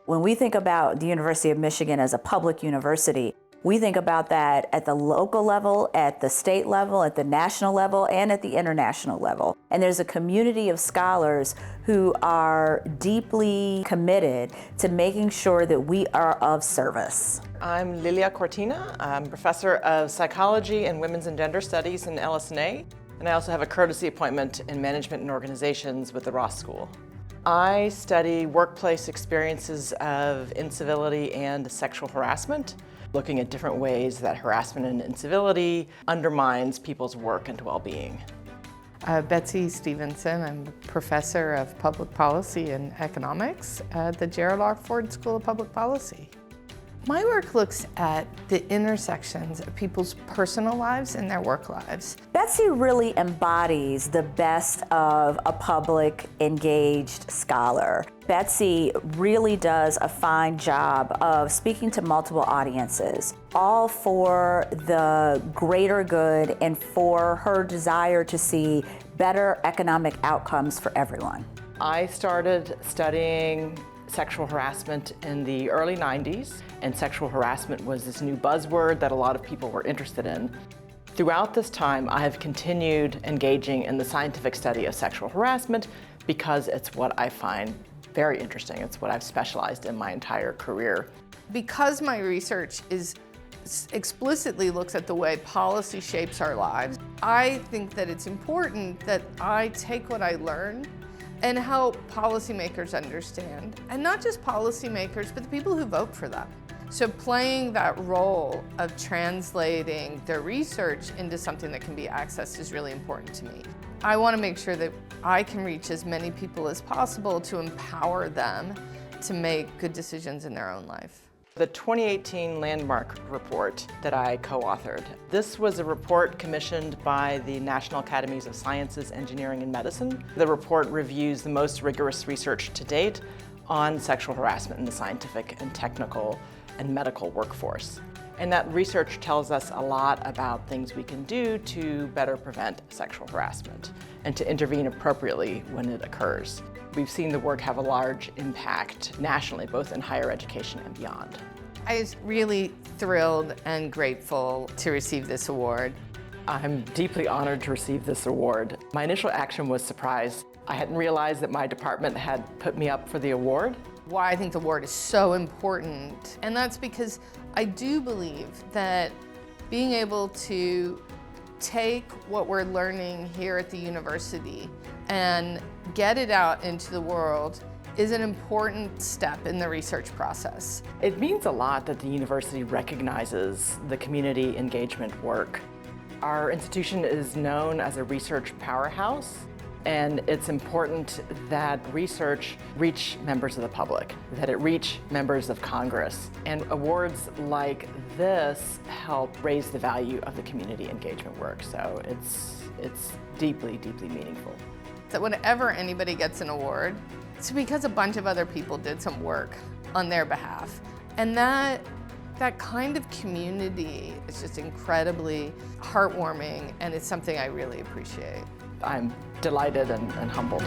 When we think about the University of Michigan as a public university, we think about that at the local level, at the state level, at the national level, and at the international level. And there's a community of scholars who are deeply committed to making sure that we are of service. I'm Lilia Cortina. I'm professor of psychology and women's and gender studies in LS&A, and I also have a courtesy appointment in management and organizations with the Ross School. I study workplace experiences of incivility and sexual harassment, looking at different ways that harassment and incivility undermines people's work and well-being. Betsey Stevenson. I'm a professor of public policy and economics at the Gerald R. Ford School of Public Policy. My work looks at the intersections of people's personal lives and their work lives. Betsey really embodies the best of a public engaged scholar. Betsey really does a fine job of speaking to multiple audiences, all for the greater good and for her desire to see better economic outcomes for everyone. I started studying sexual harassment in the early 90s, and sexual harassment was this new buzzword that a lot of people were interested in. Throughout this time, I have continued engaging in the scientific study of sexual harassment because it's what I find very interesting. It's what I've specialized in my entire career. Because my research explicitly looks at the way policy shapes our lives, I think that it's important that I take what I learn and help policymakers understand, and not just policymakers, but the people who vote for them. So playing that role of translating their research into something that can be accessed is really important to me. I want to make sure that I can reach as many people as possible to empower them to make good decisions in their own life. The 2018 Landmark Report that I co-authored. This was a report commissioned by the National Academies of Sciences, Engineering, and Medicine. The report reviews the most rigorous research to date on sexual harassment in the scientific and technical and medical workforce. And that research tells us a lot about things we can do to better prevent sexual harassment and to intervene appropriately when it occurs. We've seen the work have a large impact nationally, both in higher education and beyond. I was really thrilled and grateful to receive this award. I'm deeply honored to receive this award. My initial action was surprise. I hadn't realized that my department had put me up for the award. Why I think the award is so important, and that's because I do believe that being able to take what we're learning here at the university and get it out into the world is an important step in the research process. It means a lot that the university recognizes the community engagement work. Our institution is known as a research powerhouse, and it's important that research reach members of the public, that it reach members of Congress. And awards like this help raise the value of the community engagement work. So it's deeply, deeply meaningful. So whenever anybody gets an award, it's because a bunch of other people did some work on their behalf. And that kind of community is just incredibly heartwarming, and it's something I really appreciate. I'm delighted and humbled.